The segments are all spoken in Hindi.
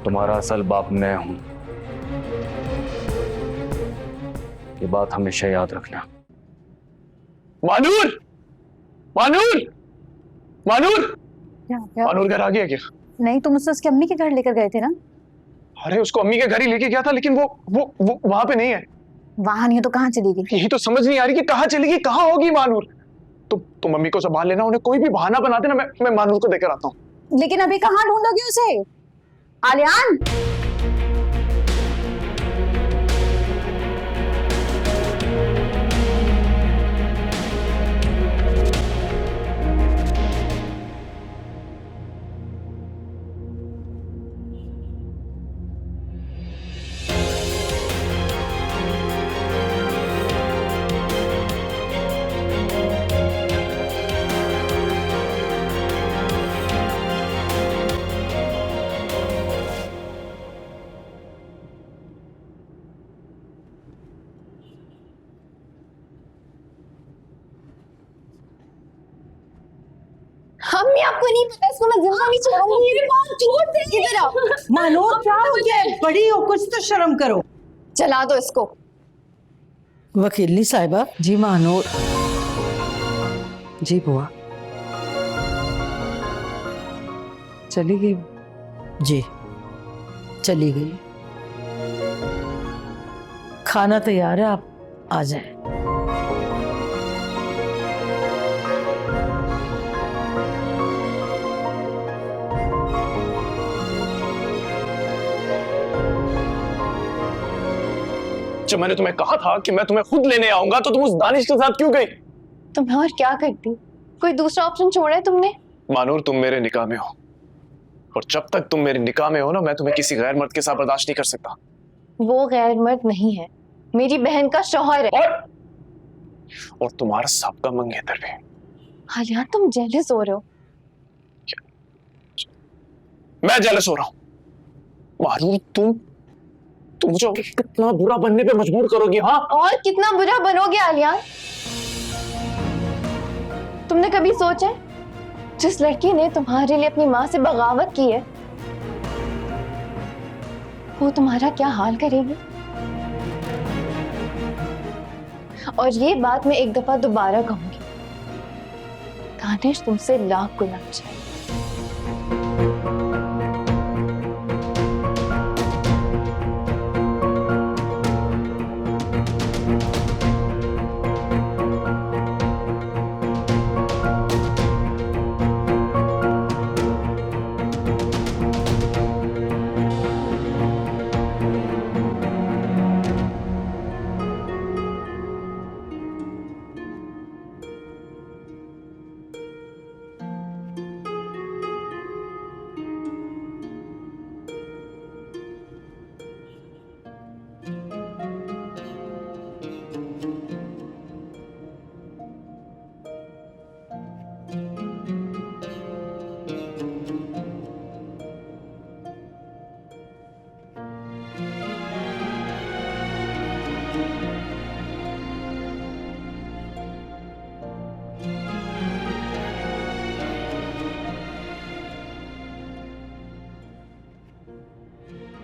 तुम्हारा असल बाप मैं हूं। ये बात हमेशा याद रखना। मानूर, मानूर, मानूर, क्या? मानूर घर आ गया क्या? नहीं, तुम उसे उसकी अम्मी के घर लेकर गए थे ना? अरे उसको अम्मी के घर ही लेके गया था, लेकिन वो वहां पे नहीं है। वहां नहीं है तो कहाँ चली गई? यही तो समझ नहीं आ रही कि कहाँ चली गई, कहाँ होगी मानूर। तुम मम्मी को संभाल लेना, उन्हें कोई भी बहाना बना देना, मैं मानूर को देकर आता हूँ। लेकिन अभी कहाँ ढूंढोगे उसे? आलियान, मम्मी आपको नहीं पता, इसको मैं जिंदा नहीं छोड़ूंगी। मेरी माँ छोड़ दे। इधर आओ। मानूर, क्या हो गया? बड़ी हो, कुछ तो शर्म करो। चला दो इसको। वकीलनी साहिबा। जी मानूर। जी बुआ। चली गई? जी चली गई। खाना तैयार है, आप आ जाएं। जब मैंने तुम्हें कहा था कि मैं तुम्हें खुद लेने आऊंगा, तो तुम उस दानिश के साथ क्यों गई? तुम्हें और क्या करती, कोई दूसरा ऑप्शन छोड़ा है तुमने? मानूर, तुम मेरे निकाह में हो, और जब तक तुम मेरे निकाह में हो ना, मैं तुम्हें किसी गैर मर्द के साथ बर्दाश्त नहीं कर सकता। वो गैर मर्द नहीं है, मेरी बहन का शौहर है। और तुम्हारा सबका मंगेतर भी। आलिया, तुम जेलस हो रहे हो। मैं जेलस हो रहा हूं? मानूर, तुम मुझे कितना बुरा बनने पे मजबूर करोगी? हाँ, और कितना बुरा बनोगे आलिया? तुमने कभी सोचा है, जिस लड़की ने तुम्हारे लिए अपनी माँ से बगावत की है, वो तुम्हारा क्या हाल करेगी? और ये बात मैं एक दफा दोबारा कहूंगी, दानिश तुमसे लाख गुना अच्छा है।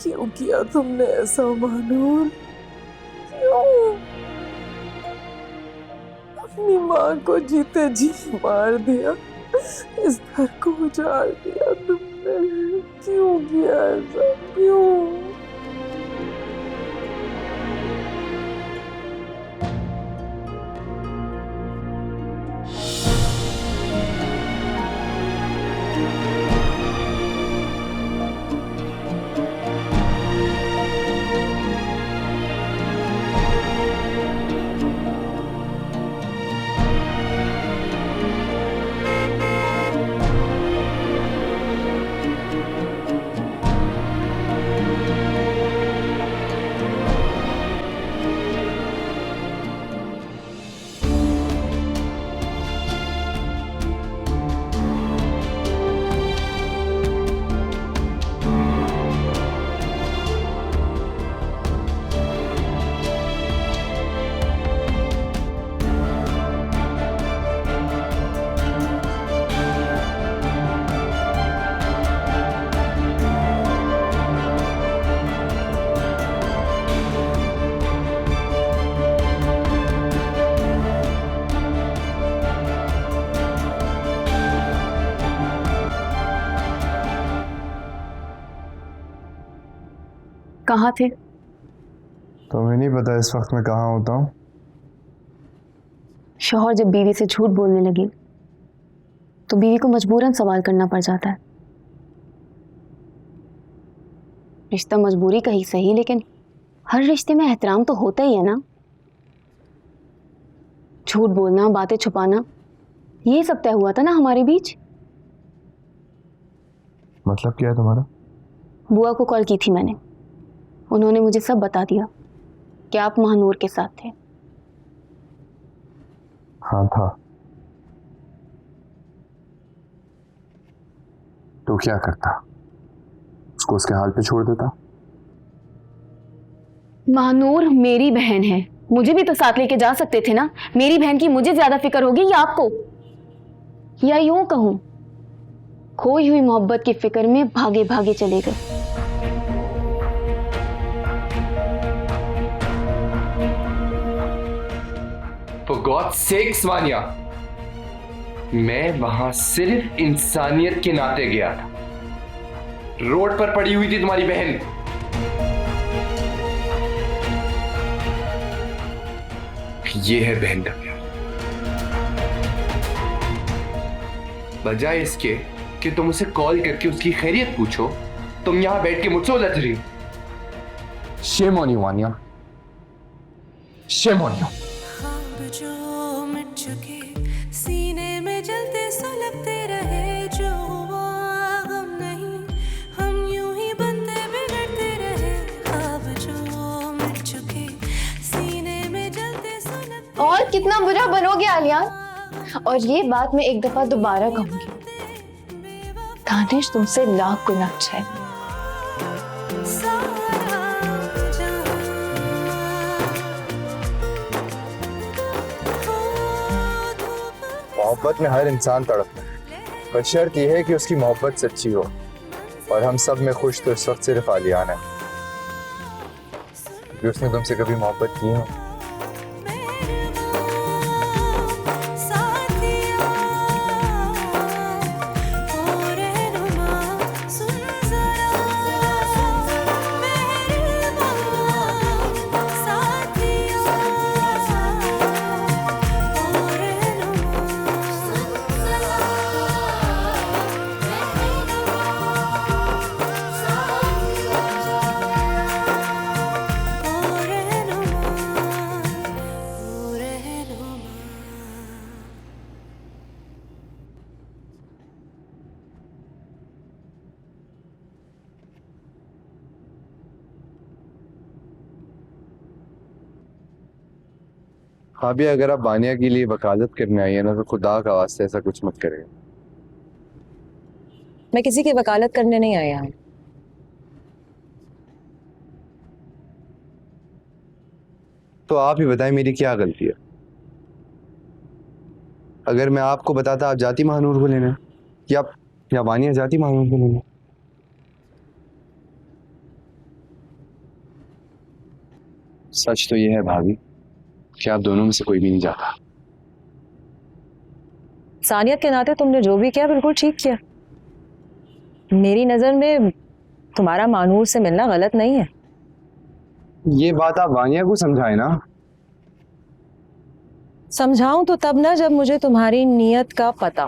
क्यों किया तुमने ऐसा मानूर? क्यों? अपनी माँ को जीते जी मार दिया, इस घर को उजाड़ दिया तुमने। क्यों किया ऐसा? क्यों? कहाँ थे? तुम्हें नहीं पता इस वक्त मैं कहाँ होता हूँ? शौहर जब बीवी से झूठ बोलने लगे तो बीवी को मजबूरन सवाल करना पड़ जाता है। रिश्ता मजबूरी का ही सही, लेकिन हर रिश्ते में एहतराम तो होता ही है ना। झूठ बोलना, बातें छुपाना, ये सब तय हुआ था ना हमारे बीच। मतलब क्या है तुम्हारा? बुआ को कॉल की थी मैंने, उन्होंने मुझे सब बता दिया कि आप महानूर के साथ थे। हाँ था। तो क्या करता? उसको उसके हाल पे छोड़ देता? महानूर मेरी बहन है, मुझे भी तो साथ लेके जा सकते थे ना। मेरी बहन की मुझे ज्यादा फिक्र होगी या आपको? या यूं कहूं, खोई हुई मोहब्बत की फिक्र में भागे भागे चले गए। For God's sakes, वानिया, मैं वहां सिर्फ इंसानियत के नाते गया था। रोड पर पड़ी हुई थी तुम्हारी बहन। ये है बहन का प्यार। बजाय इसके कि तुम उसे कॉल करके उसकी खैरियत पूछो, तुम यहां बैठ के मुझसे उलझ रही हो। Shame on you, Vaniya. Shame on you। जो मिट चुके सीने में जलते सुलगते रहे, जो हुआ गम नहीं, हम यूं ही बनते बिगड़ते रहे। ख्वाब जो मिट चुके सीने में जलते सुलगते। और कितना बुरा बनोगे आलिया? और ये बात मैं एक दफा दोबारा कहूंगी, दानिश तुमसे लाख गुना अच्छा है। मोहब्बत में हर इंसान तड़पता है, पर शर्त यह है कि उसकी मोहब्बत सच्ची हो। और हम सब में खुश तो इस वक्त सिर्फ आलियान है कि उसने तुमसे कभी मोहब्बत की हो। भाभी, अगर आप बानिया के लिए वकालत करने आई है ना, तो खुदा का वास्ते ऐसा कुछ मत करें। मैं किसी की वकालत करने नहीं आया हूं। तो आप ही बताएं मेरी क्या गलती है? अगर मैं आपको बताता आप जाती महानूर को लेने, या बानिया जाती महानूर को लेने? सच तो ये है भाभी कि आप दोनों में से कोई भी नहीं जाता। इंसानियत के नाते तुमने जो भी किया बिल्कुल ठीक किया। मेरी नजर में तुम्हारा मानूर से मिलना गलत नहीं है। ये बात आप वानिया को समझाए ना। समझाऊं तो तब ना जब मुझे तुम्हारी नीयत का पता।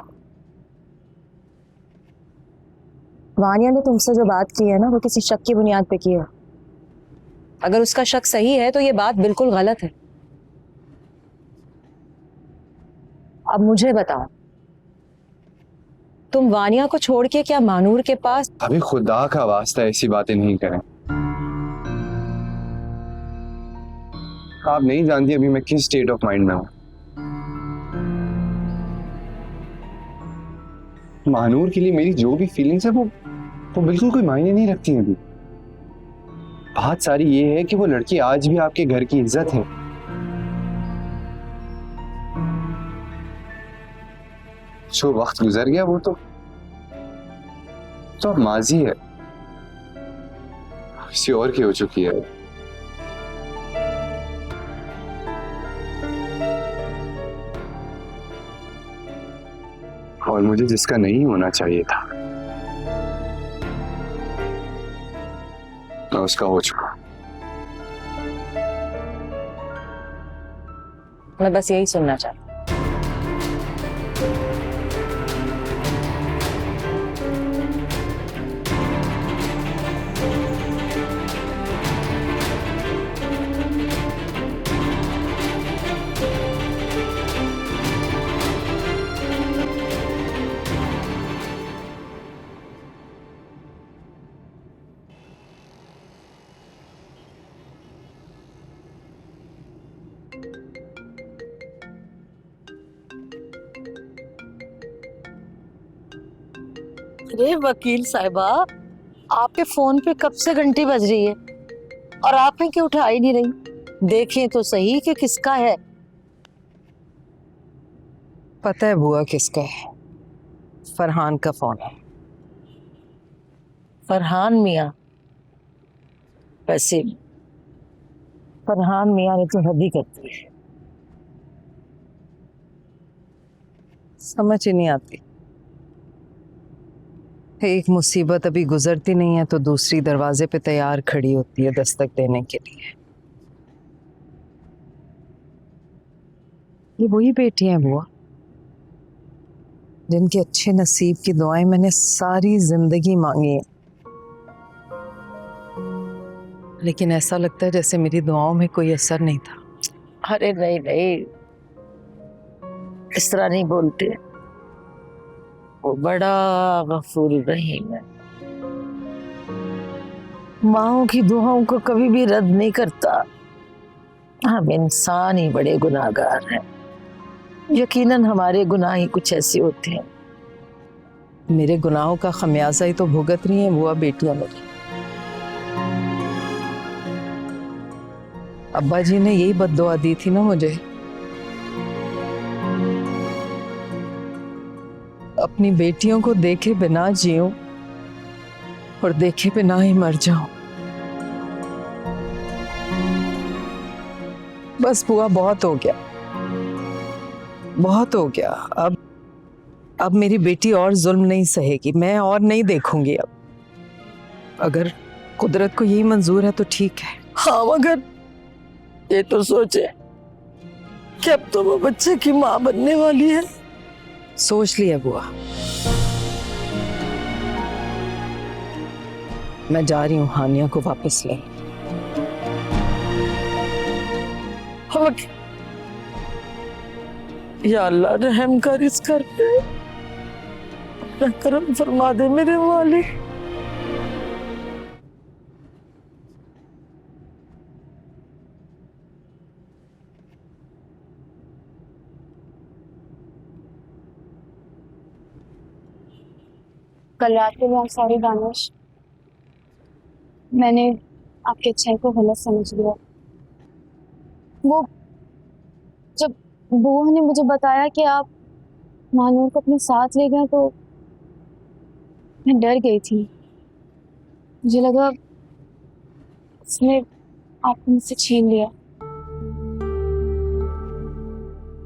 वानिया ने तुमसे जो बात की है ना, वो किसी शक की बुनियाद पे की है। अगर उसका शक सही है तो ये बात बिल्कुल गलत है। अब मुझे बताओ, तुम वानिया को छोड़ के क्या मानूर के पास? अभी खुदा का वास्ता ऐसी बातें नहीं करें। आप नहीं जानती अभी मैं किस स्टेट ऑफ माइंड में हूं। महानूर के लिए मेरी जो भी फीलिंग्स है वो बिल्कुल कोई मायने नहीं रखती हैं। अभी बात सारी ये है कि वो लड़की आज भी आपके घर की इज्जत है। जो वक्त गुजर गया वो तो अब माजी है, किसी और की हो चुकी है। और मुझे जिसका नहीं होना चाहिए था मैं उसका हो चुका। मैं बस यही सुनना चाहती हूँ। अरे वकील साहिबा, आपके फोन पे कब से घंटी बज रही है और आपने क्यों उठा ही नहीं रही? देखें तो सही कि किसका है। पता है बुआ किसका है? फरहान का फोन है। फरहान मियाँ? वैसे फरहान मियाँ ने तो हद ही कर दी है। समझ ही नहीं आती, एक मुसीबत अभी गुजरती नहीं है तो दूसरी दरवाजे पे तैयार खड़ी होती है दस्तक देने के लिए। ये वही बेटी हैं बुआ जिनके अच्छे नसीब की दुआएं मैंने सारी जिंदगी मांगी हैं, लेकिन ऐसा लगता है जैसे मेरी दुआओं में कोई असर नहीं था। अरे नहीं नहीं, इस तरह नहीं बोलते, वो बड़ा गफूर रहीम है, माओं की दुआओं को कभी भी रद्द नहीं करता। हम इंसान ही बड़े गुनाहगार हैं, यकीनन हमारे गुनाह ही कुछ ऐसे होते हैं। मेरे गुनाहों का खमियाजा ही तो भुगत रही हैं बुआ बेटियां मेरी। अब्बा जी ने यही बद्दुआ दी थी ना मुझे, अपनी बेटियों को देखे बिना जीऊं और देखे बिना ही मर जाऊं। बस बुआ बहुत हो गया, बहुत हो गया। अब मेरी बेटी और जुल्म नहीं सहेगी, मैं और नहीं देखूंगी अब। अगर कुदरत को यही मंजूर है तो ठीक है। हाँ, मगर ये तो सोचे कि अब तो वो बच्चे की माँ बनने वाली है। सोच लिया बुआ, मैं जा रही हूँ हानिया को वापस ले। या अल्लाह रहम कर इस घर पे, करम फरमा दे मेरे वाले। कल रात को मैं सॉरी दानिश, मैंने आपकी अच्छाई को गलत समझ लिया। वो जब बुआ ने मुझे बताया कि आप मानूर को अपने साथ ले गए तो मैं डर गई थी। मुझे लगा उसने आपको मुझसे छीन लिया।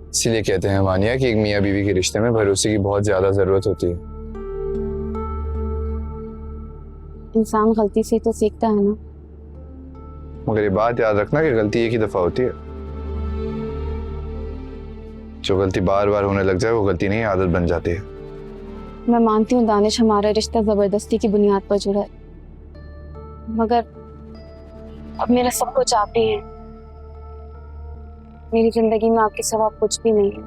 इसीलिए कहते हैं मानिया कि एक मियाँ बीवी के रिश्ते में भरोसे की बहुत ज्यादा जरूरत होती है। इंसान गलती से तो सीखता है ना। मगर ये बात याद रखना कि गलती एक ही दफा होती है। जो गलती बार बार होने लग जाए वो गलती नहीं, आदत बन जाती है। मैं मानती हूँ दानिश, हमारा रिश्ता जबरदस्ती की बुनियाद पर जुड़ा है, मगर अब मेरा सब कुछ आप ही है। मेरी जिंदगी में आपके सिवा कुछ भी नहीं है।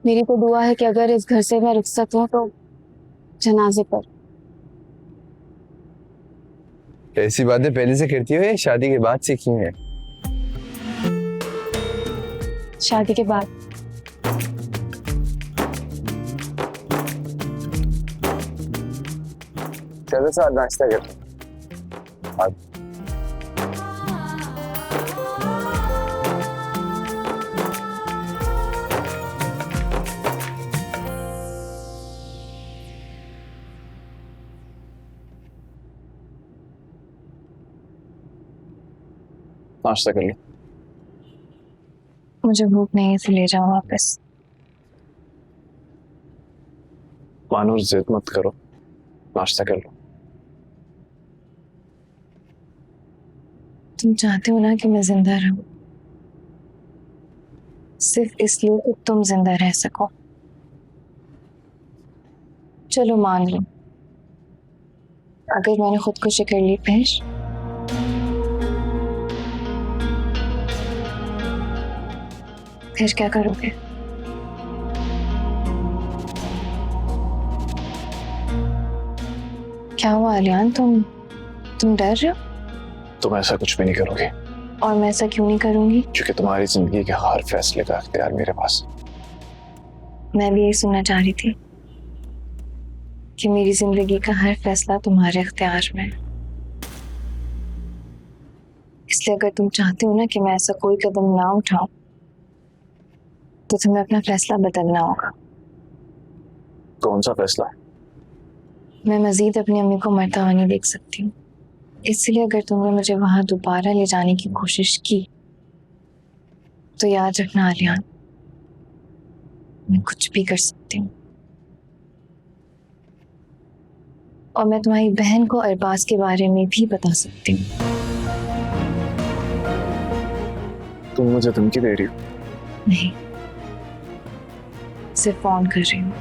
मेरी तो दुआ है कि अगर इस घर से मैं रुखसत हूँ तो जनाजे पर। ऐसी बातें पहले से करती हो या शादी के बाद सीखी हैं? शादी के बाद। चलो साथ नाश्ता करते हैं। नाश्ता कर लो। मुझे भूख नहीं है, इसे ले जाओ वापस। मानूर जिद मत करो, नाश्ता कर लो। तुम चाहते हो ना कि मैं जिंदा रहूं, सिर्फ इसलिए कि तुम जिंदा रह सको। चलो मान लो, अगर मैंने खुदकुशी कर ली पेश, फिर क्या करोगे? क्या हुआ आलियान, तुम डर रहे हो? तुम ऐसा कुछ भी नहीं करोगे, और मैं ऐसा क्यों नहीं करूंगी? क्योंकि तुम्हारी जिंदगी के हर फैसले का इख्तियार मेरे पास। मैं भी यही सुनना चाह रही थी कि मेरी जिंदगी का हर फैसला तुम्हारे इख्तियार में है। इसलिए अगर तुम चाहते हो ना कि मैं ऐसा कोई कदम ना उठाऊं, तो तुम्हें अपना फैसला बदलना होगा। कौन सा फैसला? मैं मजीद अपनी अम्मी को मरता हुआ नहीं देख सकती हूँ, इसलिए अगर तुमने मुझे वहां दोबारा ले जाने की कोशिश की, तो याद रखना आलियान, मैं कुछ भी कर सकती हूँ। और मैं तुम्हारी बहन को अरबाज के बारे में भी बता सकती हूँ। तुम मुझे धमकी दे रही हो? नहीं, सिर्फ फोन कर रही हूँ।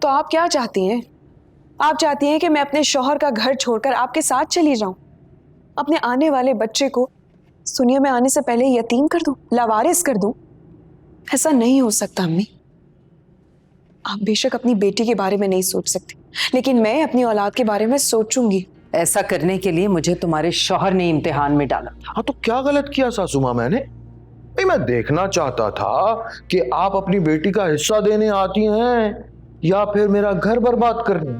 तो आप क्या चाहती हैं? आप चाहती हैं कि मैं अपने शौहर का घर छोड़कर आपके साथ चली जाऊं, अपने आने वाले बच्चे को दुनिया में आने से पहले यतीम कर दूं, लावारिस कर दूं? ऐसा नहीं हो सकता अम्मी। आप बेशक अपनी बेटी के बारे में नहीं सोच सकती, लेकिन मैं अपनी औलाद के बारे में सोचूंगी। ऐसा करने के लिए मुझे तुम्हारे शौहर ने इम्तिहान में डाला था। हाँ, तो क्या गलत किया सासू माँ मैंने? भाई मैं देखना चाहता था कि आप अपनी बेटी का हिस्सा देने आती हैं या फिर मेरा घर बर्बाद करने।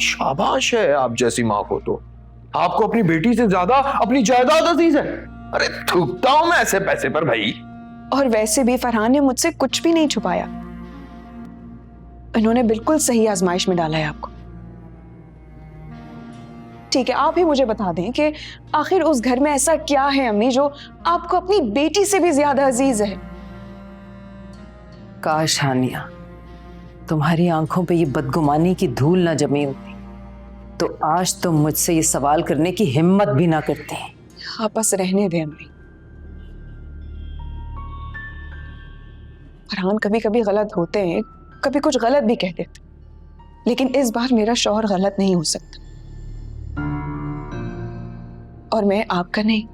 शाबाश है आप जैसी माँ को, तो आपको अपनी बेटी से ज्यादा अपनी जायदाद अजीज है। अरे थूकता हूं मैं ऐसे पैसे पर भाई। और वैसे भी फरहान ने मुझसे कुछ भी नहीं छुपाया, इन्होंने बिल्कुल सही आजमाइश में डाला है आपको। ठीक है, आप ही मुझे बता दें कि आखिर उस घर में ऐसा क्या है अम्मी जो आपको अपनी बेटी से भी ज्यादा अजीज है? काश हानिया, तुम्हारी आंखों पे ये बदगुमानी की धूल ना जमी होती, तो आज तुम मुझसे ये सवाल करने की हिम्मत भी ना करते। आप बस रहने दें अम्मी। फरहान कभी कभी गलत होते हैं, कभी कुछ गलत भी कह देते, लेकिन इस बार मेरा शौहर गलत नहीं हो सकता। और मैं आपका नहीं,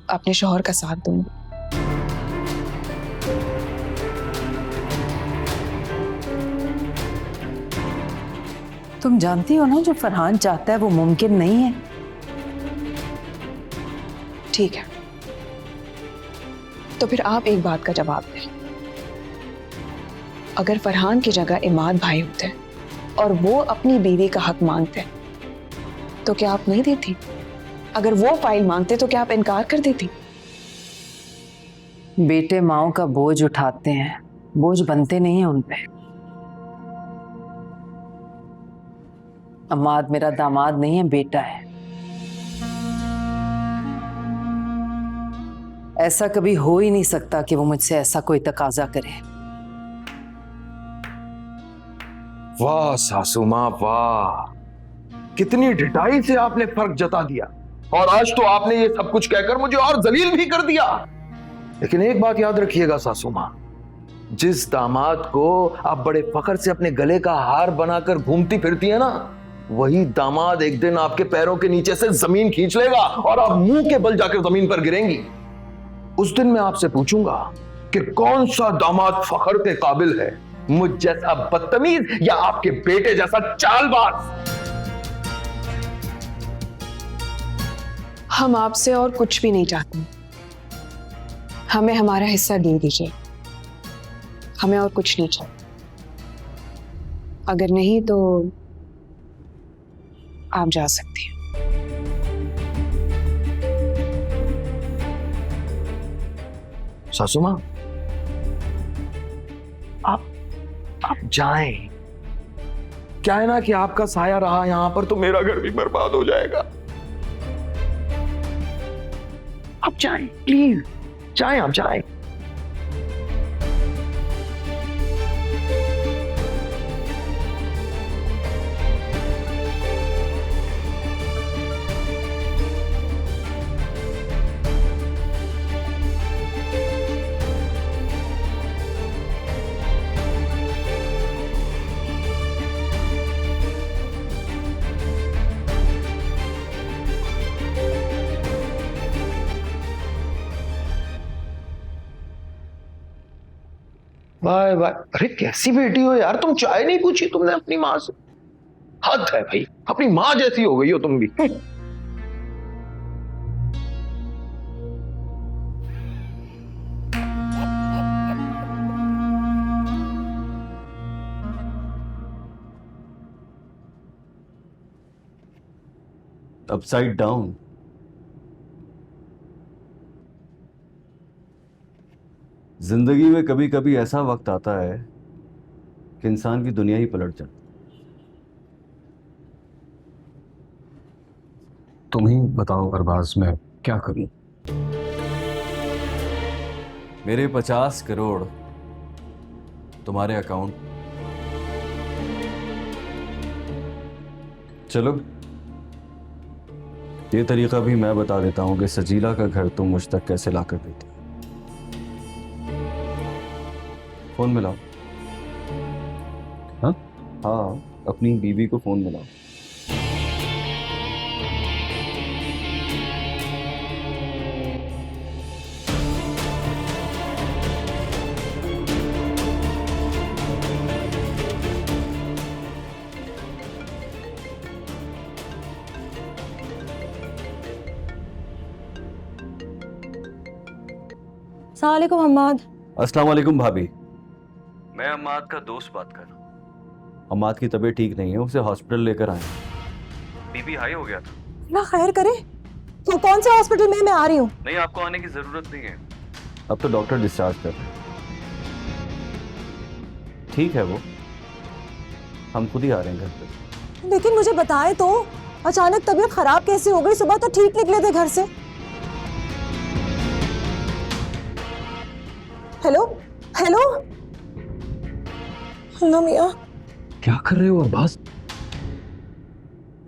अपने शौहर का साथ दूंगी। तुम जानती हो ना, जो फरहान चाहता है वो मुमकिन नहीं है। ठीक है, तो फिर आप एक बात का जवाब दें। अगर फरहान की जगह इमाद भाई होते और वो अपनी बीवी का हक मांगते, तो क्या आप नहीं देती? अगर वो फाइल मांगते तो क्या आप इनकार कर देती? बेटे माओ का बोझ उठाते हैं, बोझ बनते नहीं है उन पे। अमाद मेरा दामाद नहीं है, बेटा है। ऐसा कभी हो ही नहीं सकता कि वो मुझसे ऐसा कोई तकाजा करे। वाह सासू माँ वाह, कितनी ढिठाई से आपने फर्क जता दिया, और आज तो आपने ये सब कुछ कहकर मुझे और जलील भी कर दिया। लेकिन एक बात याद रखिएगा सासू माँ, जिस दामाद को आप बड़े फख्र से अपने गले का हार बनाकर घूमती फिरती है ना, वही दामाद एक दिन आपके पैरों के नीचे से जमीन खींच लेगा और आप मुंह के बल जाकर जमीन पर गिरेंगी। उस दिन मैं आपसे पूछूंगा कि कौन सा दामाद फख्र के काबिल है, मुझ जैसा बदतमीज या आपके बेटे जैसा चालबाज। हम आपसे और कुछ भी नहीं चाहते, हमें हमारा हिस्सा दे दीजिए, हमें और कुछ नहीं चाहिए। अगर नहीं तो आप जा सकती हैं। सासू माँ, आप जाएं। क्या है ना कि आपका साया रहा यहां पर तो मेरा घर भी बर्बाद हो जाएगा। आप जाएं प्लीज, जाएं, आप जाएं। Bye bye. अरे कैसी बेटी हो यार, तुम चाय नहीं पूछी तुमने अपनी माँ से? हद है भाई, अपनी माँ जैसी हो गई हो तुम भी। Upside down. जिंदगी में कभी कभी ऐसा वक्त आता है कि इंसान की दुनिया ही पलट जाती। तुम ही बताओ अरबाज, मैं क्या करूं? मेरे 50 करोड़ तुम्हारे अकाउंट। चलो, ये तरीका भी मैं बता देता हूं कि सजीला का घर तुम मुझ तक कैसे लाकर देती। फोन मिलाओ। हाँ हाँ, अपनी बीवी को फोन मिलाओ। अस्सलाम वालेकुम अम्माद। अस्सलाम वालेकुम भाभी। मैं अम्माद का दोस्त बात कर रहा हूँ। अम्माद की तबीयत ठीक नहीं है, उसे हॉस्पिटल लेकर आए। बीपी हाई हो गया था। ना खैर करे, तो कौन से हॉस्पिटल में? मैं आ रही हूँ। नहीं, आपको आने की जरूरत नहीं है, अब तो डॉक्टर डिस्चार्ज कर रहे हैं। ठीक है वो, हम खुद ही आ रहे हैं घर पे। लेकिन मुझे बताए तो, अचानक तबीयत खराब कैसे हो गई? सुबह तो ठीक निकले थे घर से। हेलो हेलो हेलो मियाँ, क्या कर रहे हो अब्बास?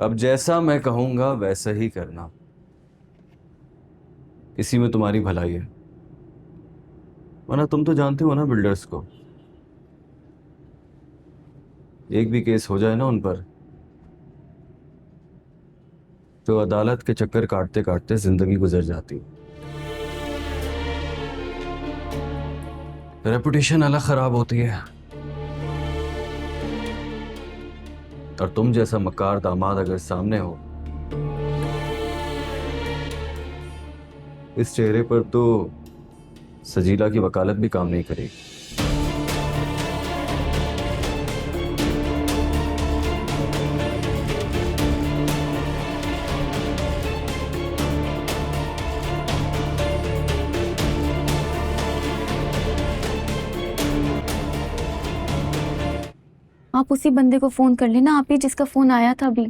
अब जैसा मैं कहूंगा वैसा ही करना, इसी में तुम्हारी भलाई है। वरना तुम तो जानते हो ना बिल्डर्स को, एक भी केस हो जाए ना उन पर तो अदालत के चक्कर काटते काटते जिंदगी गुजर जाती है। रेपुटेशन अलग खराब होती है। और तुम जैसा मक्कार दामाद अगर सामने हो, इस चेहरे पर तो सजीला की वकालत भी काम नहीं करेगी। आप उसी बंदे को फोन कर लेना, आप ही जिसका फोन आया था अभी।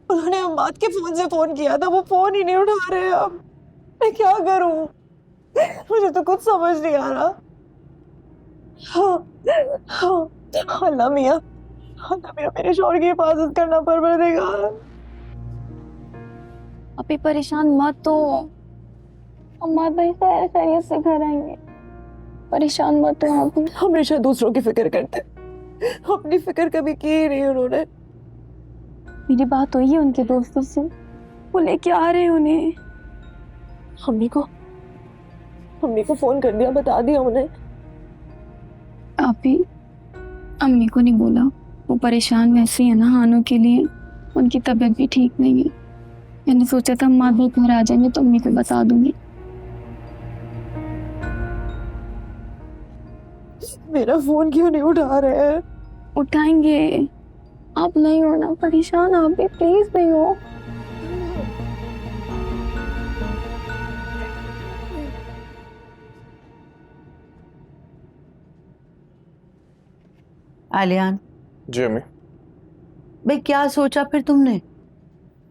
उन्होंने अम्माद के फोन से फोन किया था, वो फोन ही नहीं उठा रहे। अब मैं क्या करूं? मुझे तो कुछ समझ नहीं आ रहा। अल्लाह मियाँ, अल्लाह मियाँ, मेरे शौहर की हिफाजत करना परवरदिगार। अभी परेशान मत हो, अम्मा भाई खैर खैरियत से घर आएंगे। परेशान मत हो आप। हमेशा दूसरों की फिक्र करते, अपनी फिक्र कभी की ही नहीं उन्होंने। मेरी बात हुई है उनके दोस्तों से, वो लेके आ रहे हैं उन्हें। मम्मी को फोन कर दिया, बता दिया उन्हें। आप ही अम्मी को नहीं बोला, वो परेशान वैसे ही है ना हानू के लिए, उनकी तबीयत भी ठीक नहीं है। मैंने सोचा था माँ भाई घर आ जाएंगे तो अम्मी को बता दूंगी। मेरा फोन क्यों नहीं उठा रहे हैं? उठाएंगे, आप नहीं हो ना परेशान, आप भी प्लीज नहीं हो। आलियान, जी अम्मी। भाई क्या सोचा फिर तुमने?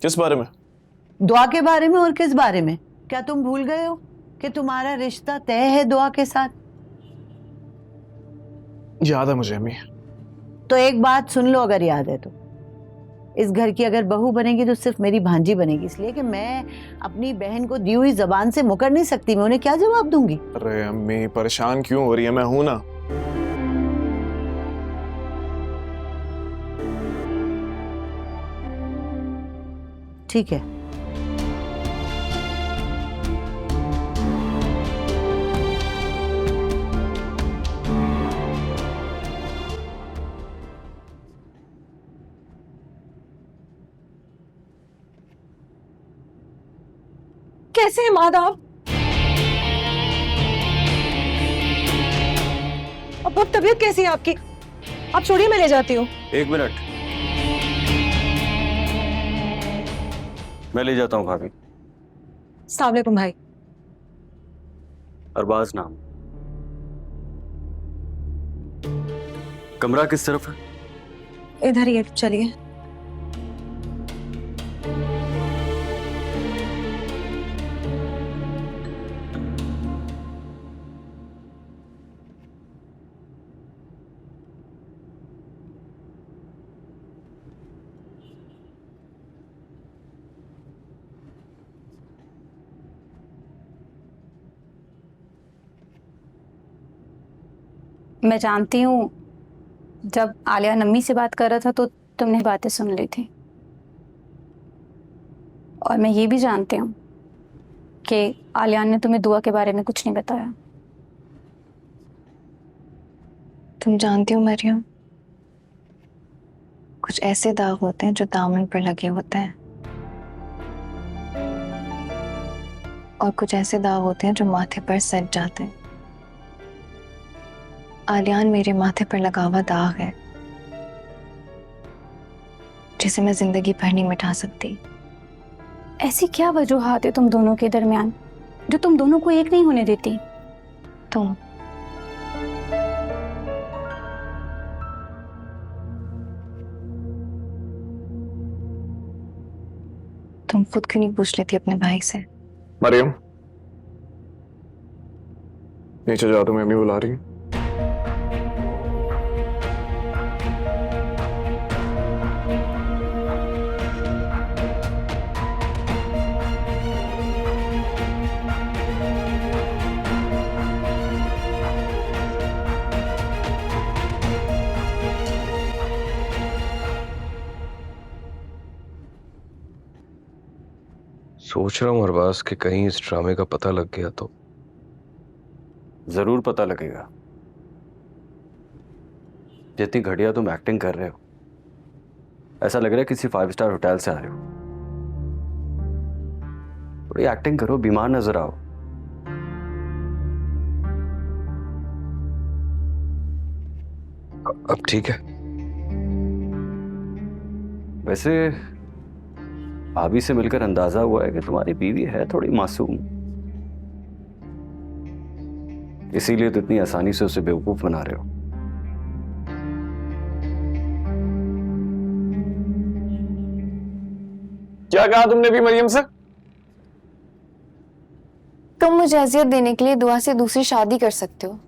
किस बारे में? दुआ के बारे में। और किस बारे में? क्या तुम भूल गए हो कि तुम्हारा रिश्ता तय है दुआ के साथ? याद है मुझे अम्मी। तो एक बात सुन लो, अगर याद है तो। इस घर की अगर बहू बनेगी तो सिर्फ मेरी भांजी बनेगी, इसलिए कि मैं अपनी बहन को दी हुई जबान से मुकर नहीं सकती। मैं उन्हें क्या जवाब दूंगी? अरे अम्मी परेशान क्यों हो रही है? मैं हूं ना। ठीक है, कैसे हैं माधव? अब तबीयत कैसी है आपकी? आप छोड़िए, मैं ले जाती हूँ। 1 मिनट, मैं ले जाता हूँ भाभी। अस्सलाम वालेकुम भाई। अरबाज नाम। कमरा किस तरफ है? इधर ही है, चलिए। मैं जानती हूँ जब आलिया अम्मी से बात कर रहा था तो तुमने बातें सुन ली थी, और मैं ये भी जानती हूँ कि आलिया ने तुम्हें दुआ के बारे में कुछ नहीं बताया। तुम जानती हो मरियम, कुछ ऐसे दाग होते हैं जो दामन पर लगे होते हैं, और कुछ ऐसे दाग होते हैं जो माथे पर सज जाते हैं। आलियान मेरे माथे पर लगा हुआ दाग है जिसे मैं जिंदगी भर नहीं मिटा सकती। ऐसी क्या वजूहात है तुम दोनों के दरमियान जो तुम दोनों को एक नहीं होने देती? तुम खुद क्यों नहीं पूछ लेती अपने भाई से? मरियम नीचे जाओ, तुम्हें अम्मी बुला रही है। सोच रहा हूँ अरबाज कि कहीं इस ड्रामे का पता लग गया तो। जरूर पता लगेगा। जितनी घटिया तुम एक्टिंग कर रहे हो, ऐसा लग रहा है किसी 5 स्टार होटल से आ रहे हो। थोड़ी एक्टिंग करो, बीमार नजर आओ। अब ठीक है। वैसे भाभी से मिलकर अंदाजा हुआ है कि तुम्हारी बीवी है थोड़ी मासूम, इसीलिए तो इतनी आसानी से उसे बेवकूफ बना रहे हो। क्या कहा तुमने भी मरियम से? तुम मुझे अजियत देने के लिए दुआ से दूसरी शादी कर सकते हो,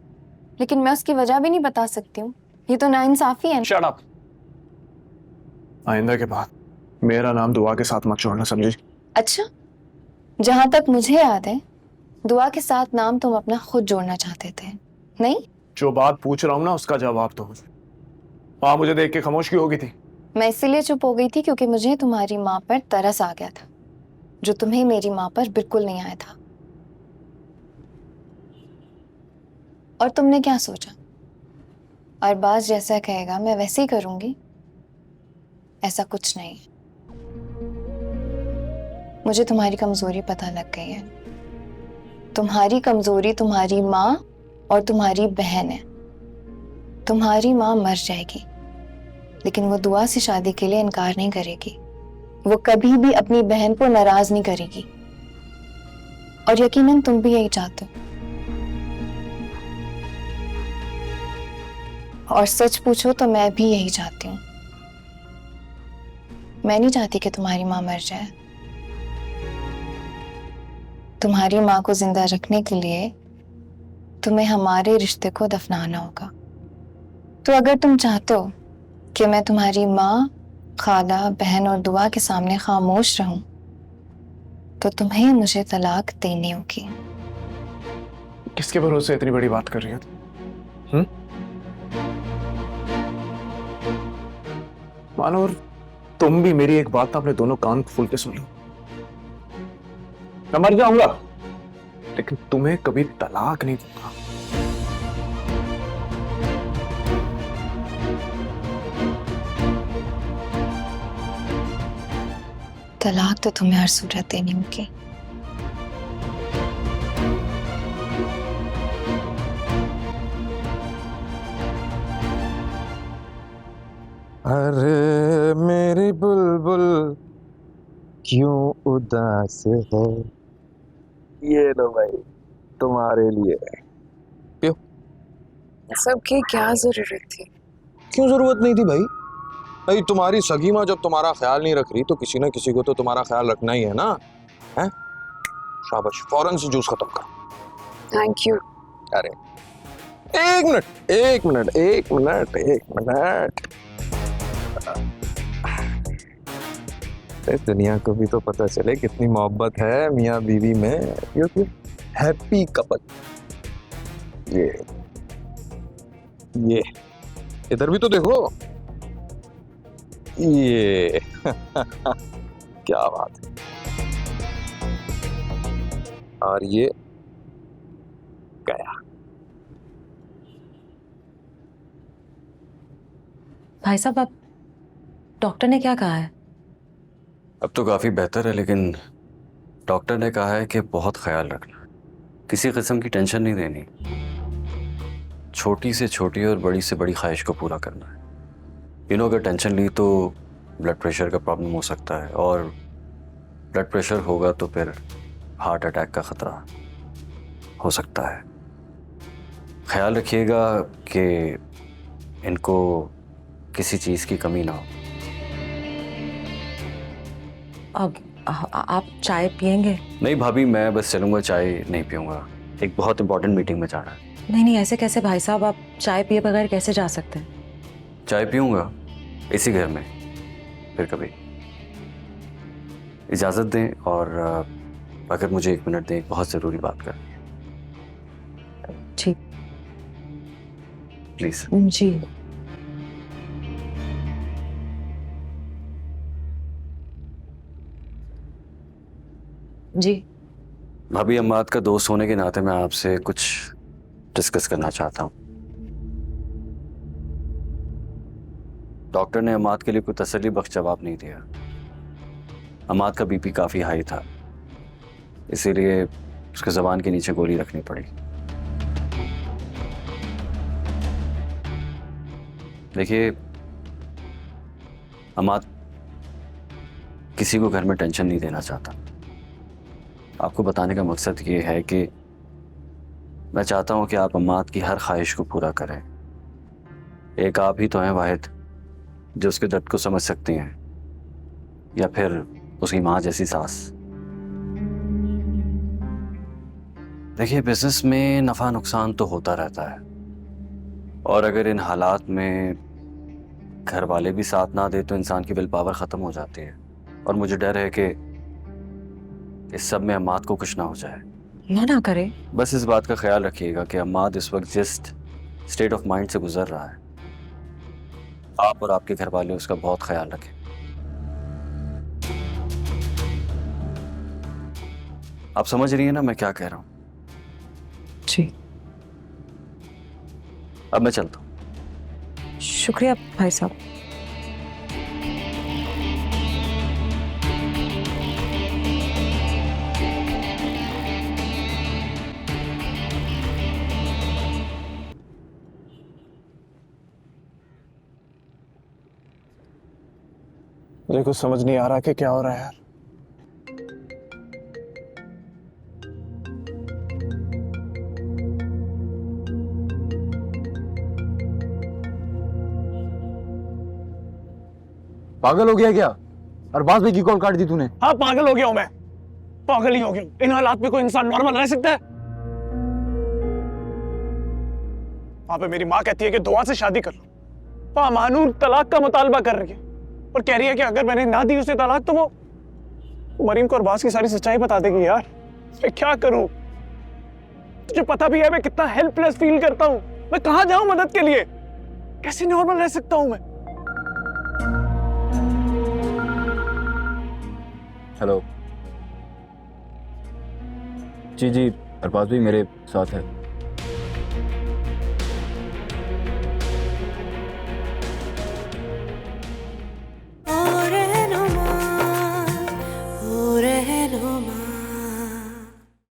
लेकिन मैं उसकी वजह भी नहीं बता सकती हूँ। ये तो नाइंसाफी है। Shut up. आइंदा के बाद मेरा नाम दुआ के साथ मत जोड़ना, समझी? अच्छा, जहां तक मुझे याद है दुआ के साथ नाम तुम अपना खुद जोड़ना चाहते थे, नहीं? जो बात पूछ रहा हूँ ना उसका जवाब दो मुझे। वहां मुझे देख के खामोश क्यों हो गई थी? मैं इसीलिए चुप हो गई थी क्योंकि मुझे तुम्हारी माँ पर तरस आ गया था, जो तुम्हें मेरी माँ पर बिल्कुल नहीं आया था। और तुमने क्या सोचा, अरबाज जैसा कहेगा मैं वैसे ही करूंगी? ऐसा कुछ नहीं। मुझे तुम्हारी कमजोरी पता लग गई है। तुम्हारी कमजोरी तुम्हारी माँ और तुम्हारी बहन है। तुम्हारी माँ मर जाएगी लेकिन वो दुआ से शादी के लिए इनकार नहीं करेगी। वो कभी भी अपनी बहन को नाराज नहीं करेगी, और यकीनन तुम भी यही चाहते हो। और सच पूछो तो मैं भी यही चाहती हूँ। मैं नहीं चाहती कि तुम्हारी माँ मर जाए। तुम्हारी माँ को जिंदा रखने के लिए तुम्हें हमारे रिश्ते को दफनाना होगा। तो अगर तुम चाहते हो कि मैं तुम्हारी माँ, खाला, बहन और दुआ के सामने खामोश रहूं, तो तुम्हें मुझे तलाक देनी होगी। किसके भरोसे इतनी बड़ी बात कर रही हो तुम? मानो और तुम भी मेरी एक बात अपने दोनों कान खोल के सुन लो। मैं मर जाऊंगा लेकिन तुम्हें कभी तलाक नहीं दूंगा। तलाक तो तुम्हें हर सूरत देनी होगी। अरे मेरी बुलबुल क्यों उदास है, ये लो भाई तुम्हारे लिए। क्यों? सबकी क्या जरूरत थी? क्यों जरूरत नहीं थी भाई? भाई तुम्हारी सगी माँ जब तुम्हारा ख्याल नहीं रख रही तो किसी ना किसी को तो तुम्हारा ख्याल रखना ही है ना। हैं? शाबाश, फौरन से जूस खत्म कर। Thank you. अरे एक मिनट एक मिनट एक मिनट एक मिनट, दुनिया को भी तो पता चले कितनी मोहब्बत है मियाँ बीवी में। क्योंकि हैप्पी कपल। ये इधर भी तो देखो, ये क्या बात है। और ये गया। भाई साहब, अब डॉक्टर ने क्या कहा है? अब तो काफ़ी बेहतर है, लेकिन डॉक्टर ने कहा है कि बहुत ख्याल रखना, किसी किस्म की टेंशन नहीं देनी, छोटी से छोटी और बड़ी से बड़ी ख्वाहिश को पूरा करना है। अगर टेंशन ली तो ब्लड प्रेशर का प्रॉब्लम हो सकता है, और ब्लड प्रेशर होगा तो फिर हार्ट अटैक का ख़तरा हो सकता है। ख्याल रखिएगा कि इनको किसी चीज़ की कमी ना हो। अब आप चाय पियेंगे? नहीं भाभी, मैं बस चलूँगा, चाय नहीं पीऊँगा, एक बहुत इंपॉर्टेंट मीटिंग में जाना है। नहीं, ऐसे कैसे भाई साहब, आप चाय पिए बगैर कैसे जा सकते हैं? चाय पीऊँगा इसी घर में, फिर कभी। इजाज़त दें, और अगर मुझे 1 मिनट दें, एक बहुत ज़रूरी बात करनी है। ठीक, प्लीज़। जी। जी भाभी, अम्माद का दोस्त होने के नाते मैं आपसे कुछ डिस्कस करना चाहता हूँ। डॉक्टर ने अम्माद के लिए कोई तसल्ली बख्श जवाब नहीं दिया। अम्माद का बीपी काफ़ी हाई था, इसीलिए उसके ज़बान के नीचे गोली रखनी पड़ी। देखिए, अम्माद किसी को घर में टेंशन नहीं देना चाहता। आपको बताने का मकसद ये है कि मैं चाहता हूँ कि आप अम्माद की हर ख्वाहिश को पूरा करें। एक आप ही तो हैं वाहिद जो उसके दर्द को समझ सकती हैं, या फिर उसकी माँ जैसी सास। देखिए, बिजनेस में नफ़ा नुकसान तो होता रहता है, और अगर इन हालात में घर वाले भी साथ ना दे तो इंसान की विल पावर ख़त्म हो जाती है। और मुझे डर है कि इस सब में अम्माद को कुछ ना हो जाए। ना करे। बस इस बात का ख्याल रखिएगा कि अम्माद इस वक्त जिस स्टेट ऑफ माइंड से गुजर रहा है, आप और आपके घर वाले उसका बहुत ख्याल रखें। आप समझ रही हैं ना मैं क्या कह रहा हूँ? जी। अब मैं चलता हूँ। शुक्रिया भाई साहब। मुझे कुछ समझ नहीं आ रहा कि क्या हो रहा है यार। पागल हो गया क्या? अरबाज भाई की कॉल काट दी तूने? हाँ पागल हो गया हूं मैं, पागल ही हो गया हूं। इन हालात में कोई इंसान नॉर्मल रह सकता है? वहां पे मेरी माँ कहती है कि दुआ से शादी कर लो, वहां मानूर तलाक का मुतालबा कर रही है और कह रही है कि अगर मैंने ना दी उसे तलाक तो वो मरीम को अरबाज की सारी सच्चाई बता देगी। यार मैं क्या करूं? तुझे पता भी है मैं कितना हेल्पलेस फील करता हूं। मैं कहां जाऊं मदद के लिए? कैसे नॉर्मल रह सकता हूं मैं? हेलो जी जी, अरबाज भाई मेरे साथ है।